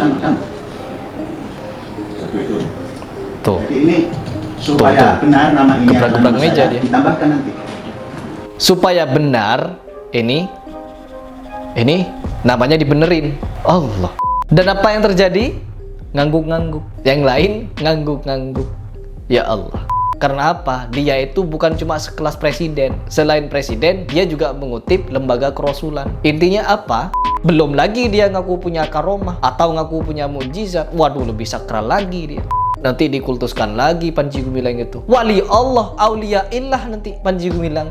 sama-sama. Satu itu. Tuh. Jadi ini supaya tuh. benar nama ini Gebrak-gebrak meja dia. ditambahkan nanti. Supaya benar ini namanya dibenerin. Allah. Dan apa yang terjadi? Ngangguk-ngangguk. Yang lain ngangguk-ngangguk. Ya Allah. Karena apa? Dia itu bukan cuma sekelas presiden. Selain presiden, dia juga mengutip lembaga kerasulan. Intinya apa? Belum lagi dia ngaku punya karomah atau ngaku punya mukjizat. Waduh, lebih sakral lagi dia. Nanti dikultuskan lagi Panji Gumilang itu. Wali Allah, aulia illah nanti Panji Gumilang.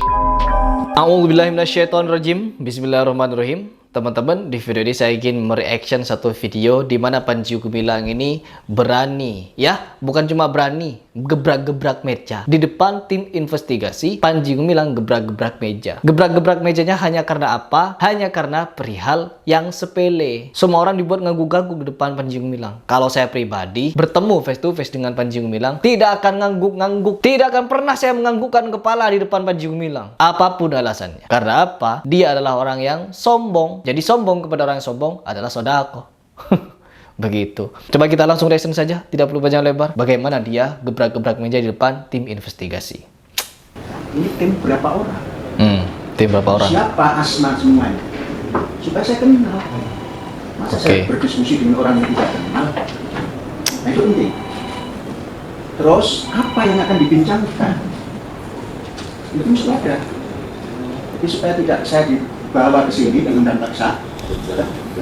A'udzubillahi minasyaitonirrajim. Bismillahirrahmanirrahim. Teman-teman, di video ini saya ingin mereaction satu video di mana Panji Gumilang ini berani, ya, bukan cuma berani, gebrak-gebrak meja. Di depan tim investigasi, Panji Gumilang gebrak-gebrak meja. Gebrak-gebrak mejanya hanya karena apa? Hanya karena perihal yang sepele. Semua orang dibuat ngangguk-ngangguk di depan Panji Gumilang. Kalau saya pribadi, bertemu face to face dengan Panji Gumilang, tidak akan ngangguk-ngangguk. Tidak akan pernah saya menganggukkan kepala di depan Panji Gumilang. Apapun alasannya. Karena apa? Dia adalah orang yang sombong. Jadi sombong kepada orang yang sombong adalah sodako. Begitu. Coba kita langsung reaction saja, tidak perlu panjang lebar. Bagaimana dia gebrak-gebrak meja di depan tim investigasi. Ini tim berapa orang? Tim berapa orang? Siapa asma semuanya? Supaya saya kenal. Masa saya berdiskusi dengan orang yang tidak kenal? Nah, itu penting. Terus apa yang akan dibincangkan? Itu mesti ada. Jadi supaya tidak saya dibawa ke sini dengan undang paksa,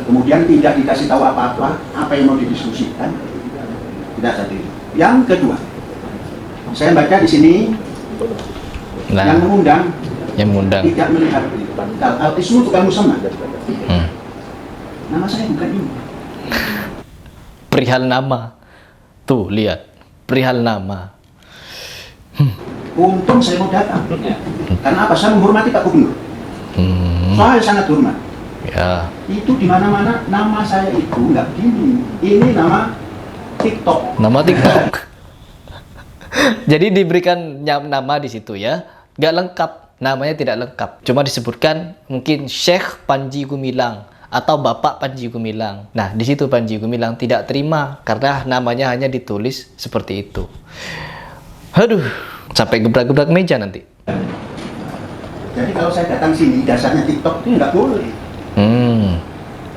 kemudian tidak dikasih tahu apa-apa, apa yang mau didiskusikan, tidak tadi. Yang kedua, saya baca di sini, yang mengundang tidak melihat al-ismu bukan musamma. Nama saya bukan ini. Perihal nama, tuh lihat, perihal nama. Untung saya mau datang, karena apa? Saya menghormati Pak Gubernur. Saya sangat hormat. Ya. Itu di mana-mana nama saya itu nggak begini. Ini nama TikTok. Nama TikTok. Jadi diberikan nama di situ ya, nggak lengkap. Namanya tidak lengkap. Cuma disebutkan mungkin Syekh Panji Gumilang atau Bapak Panji Gumilang. Nah, di situ Panji Gumilang tidak terima karena namanya hanya ditulis seperti itu. Aduh, sampai gebrak-gebrak meja nanti. Jadi kalau saya datang sini, dasarnya TikTok itu nggak boleh.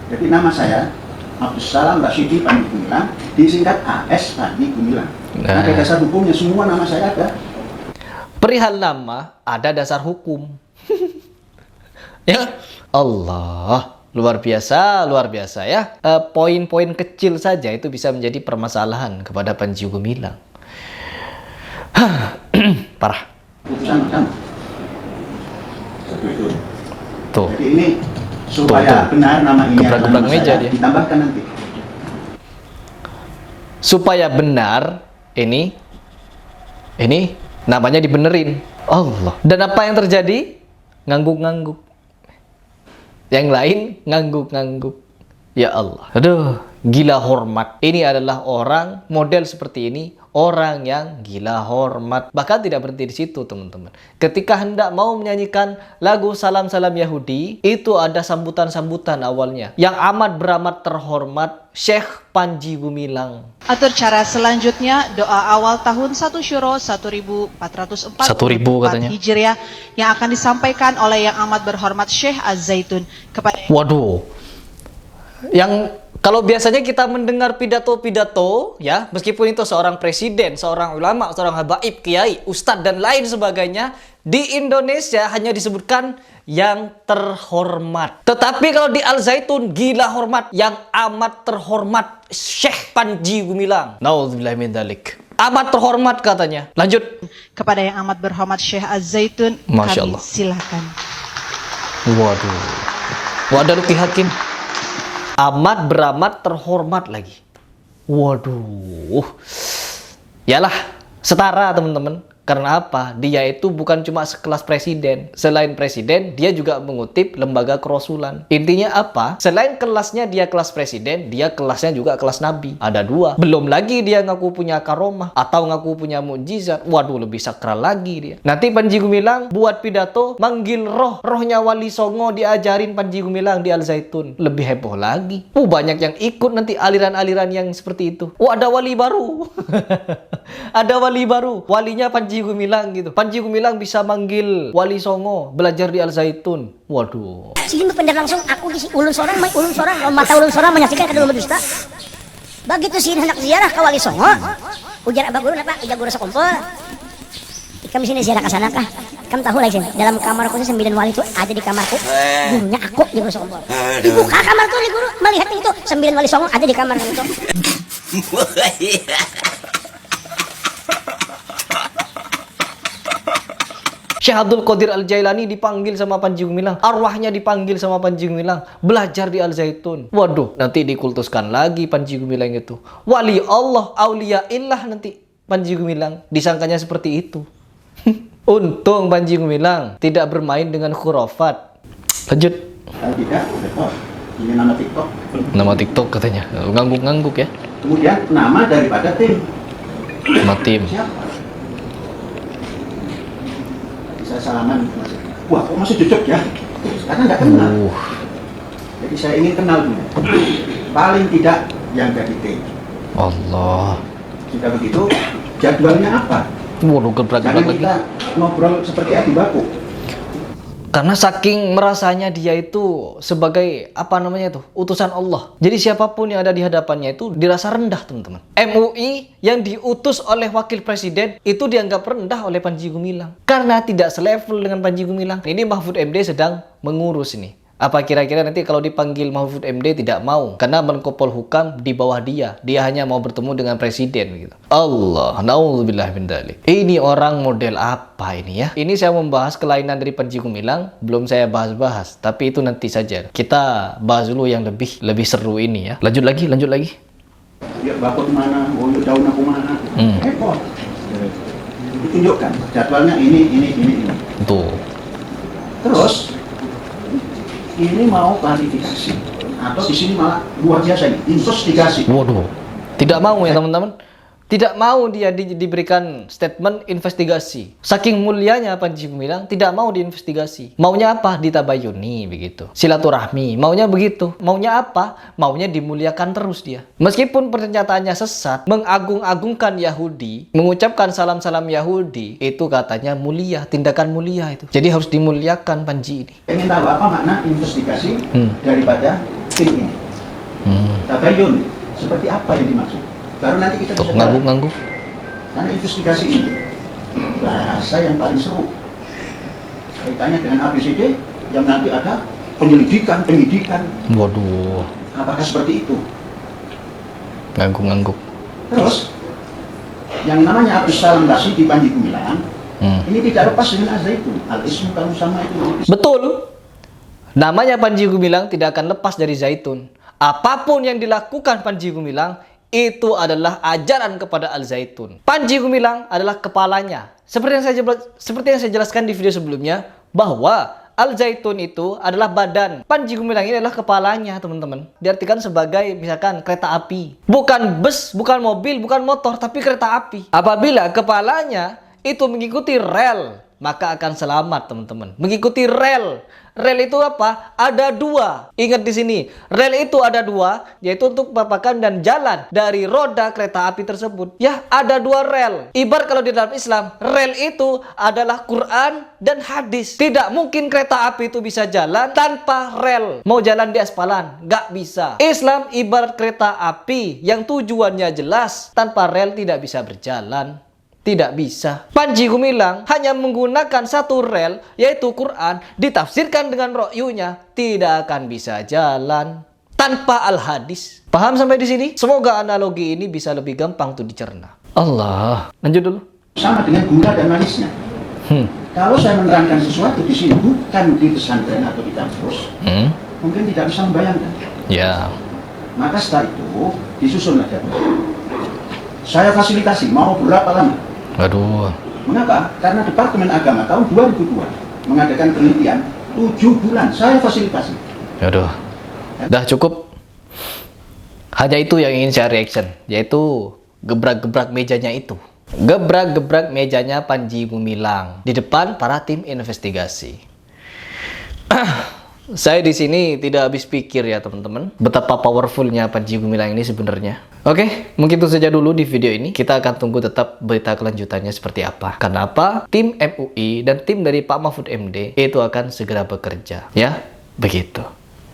Jadi nama saya Abdussalam Rasyidi Panji Gumilang, disingkat AS Panji Gumilang. Ada dasar hukumnya, semua nama saya ada. Perihal nama, ada dasar hukum. Ya, Allah, luar biasa ya. Poin-poin kecil saja itu bisa menjadi permasalahan kepada Panji Gumilang. Parah. Putusan mahkamah. Satu itu. Tuh. Jadi ini supaya benar nama ini gebrak-gebrak meja dia. ditambahkan nanti. Supaya benar ini namanya dibenerin. Allah. Dan apa yang terjadi? Ngangguk-ngangguk. Yang lain ngangguk-ngangguk. Ya Allah. Aduh, gila hormat. Ini adalah orang model seperti ini. Orang yang gila hormat. Bahkan tidak berhenti di situ, teman-teman. Ketika hendak mau menyanyikan lagu Salam-Salam Yahudi, itu ada sambutan-sambutan awalnya. Yang amat terhormat, Syekh Panji Gumilang. Atur cara selanjutnya, doa awal tahun 1 Syuro 1444 katanya. Hijriah yang akan disampaikan oleh yang amat berhormat Syekh Az-Zaitun kepada... Waduh. Yang kalau biasanya kita mendengar pidato-pidato, ya, meskipun itu seorang presiden, seorang ulama, seorang habaib, kiai, ustadz, dan lain sebagainya, di Indonesia hanya disebutkan yang terhormat. Tetapi kalau di Al-Zaitun, gila hormat, yang amat terhormat, Syekh Panji Gumilang. Nauzubillahi min dzalik. Amat terhormat katanya. Lanjut. Kepada yang amat berhormat Syekh Az-Zaitun, Masya kami Allah. silakan. Waduh. Wadah Luki Hakim. Amat beramat terhormat lagi. Waduh. Yalah, setara teman-teman. Karena apa? Dia itu bukan cuma sekelas presiden. Selain presiden, dia juga mengutip lembaga kerasulan. Intinya apa? Selain kelasnya dia kelas presiden, dia kelasnya juga kelas nabi. Ada dua. Belum lagi dia ngaku punya karomah atau ngaku punya mukjizat. Waduh, lebih sakral lagi dia. Nanti Panji Gumilang buat pidato, manggil rohnya Wali Songo, diajarin Panji Gumilang di Al Zaitun. Lebih heboh lagi. Banyak yang ikut nanti aliran-aliran yang seperti itu. Ada wali baru. Ada wali baru. Walinya Panji Gumilang gitu. Panji Gumilang bisa manggil Wali Songo belajar di Al Zaitun. Waduh. Sige bener langsung aku di ulun sorang, may ulun sorang, mata ulun sorang menyaksikan kedua dusta. Begitu sih hendak ziarah ke Wali Songo. Ujar abah guru apa? Ujar guru sekumpul. Ikam sini ziarah ke sana kah? Kamu tahu lagi dalam kamarku 9 wali itu ada di kamarku. Gurunya aku di guru sekumpul. Dibuka kamar tuh di guru melihat itu 9 wali Songo ada di kamar itu. Syekh Abdul Qadir Al-Jailani dipanggil sama Panji Gumilang. Arwahnya dipanggil sama Panji Gumilang. Belajar di Al Zaitun. Waduh, nanti dikultuskan lagi Panji Gumilang itu. Wali Allah, aulia illah nanti Panji Gumilang. Disangkanya seperti itu. Untung Panji Gumilang tidak bermain dengan khurafat. Lanjut. Kalau tidak, betul. Ini nama TikTok. Nama TikTok katanya. Ngangguk-ngangguk ya. Kemudian nama daripada tim. Nama tim. Siapa? Saya salaman, wah kok masih cocok ya? Karena nggak kenal. Jadi saya ingin kenal dulu. Paling tidak yang dari tim. Allah. Jika begitu, jadwalnya apa? Waduh, gebrak-gebrak Jangan lagi. kita ngobrol seperti adi baku. Karena saking merasanya dia itu sebagai apa namanya itu utusan Allah. Jadi siapapun yang ada di hadapannya itu dirasa rendah, teman-teman. MUI yang diutus oleh wakil presiden itu dianggap rendah oleh Panji Gumilang karena tidak selevel dengan Panji Gumilang. Ini Mahfud MD sedang mengurus ini. Apa kira-kira nanti kalau dipanggil Mahfud MD tidak mau karena Menko Polhukam di bawah dia hanya mau bertemu dengan presiden gitu. Allah, naudzubillah min dzalik. Ini orang model apa ini ya? Ini saya membahas kelainan dari Panji Gumilang, belum saya bahas-bahas, tapi itu nanti saja. Kita bahas dulu yang lebih seru ini ya. Lanjut lagi. Biar baku kemana, daun aku mana? Repot. Ditunjukkan jadwalnya ini. Tuh. Terus ini mau klarifikasi atau di sini malah luar biasa ini investigasi. Waduh, tidak mau ya teman-teman. Tidak mau dia diberikan statement investigasi. Saking mulianya Panji Gumilang tidak mau diinvestigasi. Maunya apa? Ditabayuni begitu. Silaturahmi. Maunya begitu. Maunya apa? Maunya dimuliakan terus dia. Meskipun pernyataannya sesat, mengagung-agungkan Yahudi, mengucapkan salam-salam Yahudi, itu katanya mulia, tindakan mulia itu. Jadi harus dimuliakan Panji ini. Ingin tahu apa makna investigasi daripada tim ini? Tabayun seperti apa yang dimaksud? Baru nanti kita bisa ngangguk-ngangguk. Karena investigasi ini bahasa yang paling seru kaitannya dengan ABCD yang nanti ada penyidikan. Waduh. Apakah seperti itu? Ngangguk-ngangguk. Terus yang namanya Abdus Salam Basri di Panji Gumilang ini tidak lepas dengan Al-Zaitun. Al-Ismu kamu sama itu. Betul. Namanya Panji Gumilang tidak akan lepas dari Zaitun. Apapun yang dilakukan Panji Gumilang itu adalah ajaran kepada Al Zaitun. Panji Gumilang adalah kepalanya. Seperti yang saya jelaskan di video sebelumnya, bahwa Al Zaitun itu adalah badan. Panji Gumilang ini adalah kepalanya, teman-teman. Diartikan sebagai misalkan kereta api. Bukan bus, bukan mobil, bukan motor, tapi kereta api. Apabila kepalanya itu mengikuti rel, maka akan selamat, teman-teman. Mengikuti rel. Rel itu apa? Ada dua. Ingat di sini, rel itu ada dua, yaitu untuk papakan dan jalan dari roda kereta api tersebut. Ya, ada dua rel. Ibarat kalau di dalam Islam, rel itu adalah Quran dan hadis. Tidak mungkin kereta api itu bisa jalan tanpa rel. Mau jalan di aspalan, nggak bisa. Islam ibarat kereta api yang tujuannya jelas, tanpa rel tidak bisa berjalan. Tidak bisa. Panji Gumilang hanya menggunakan satu rel, yaitu Quran, ditafsirkan dengan ro'yunya, tidak akan bisa jalan tanpa al-hadis. Paham sampai di sini? Semoga analogi ini bisa lebih gampang tuh dicerna. Allah. Lanjut dulu. Sama dengan gula dan manisnya. Kalau saya menerangkan sesuatu di sini bukan di pesantren atau di kampus, mungkin tidak bisa membayangkan. Ya. Maka setelah itu disusun aja. Saya fasilitasi mau berapa lama? Aduh. Mengapa? Karena Departemen Agama tahun 2002 mengadakan penelitian 7 bulan saya fasilitasi. Aduh, udah cukup. Hanya itu yang ingin saya reaction, yaitu gebrak-gebrak mejanya itu. Gebrak-gebrak mejanya Panji Gumilang di depan para tim investigasi. Saya di sini tidak habis pikir ya teman-teman, betapa powerfulnya Panji Gumilang ini sebenarnya. Oke, mungkin itu saja dulu di video ini. Kita akan tunggu tetap berita kelanjutannya seperti apa. Karena apa? Tim MUI dan tim dari Pak Mahfud MD itu akan segera bekerja. Ya, begitu.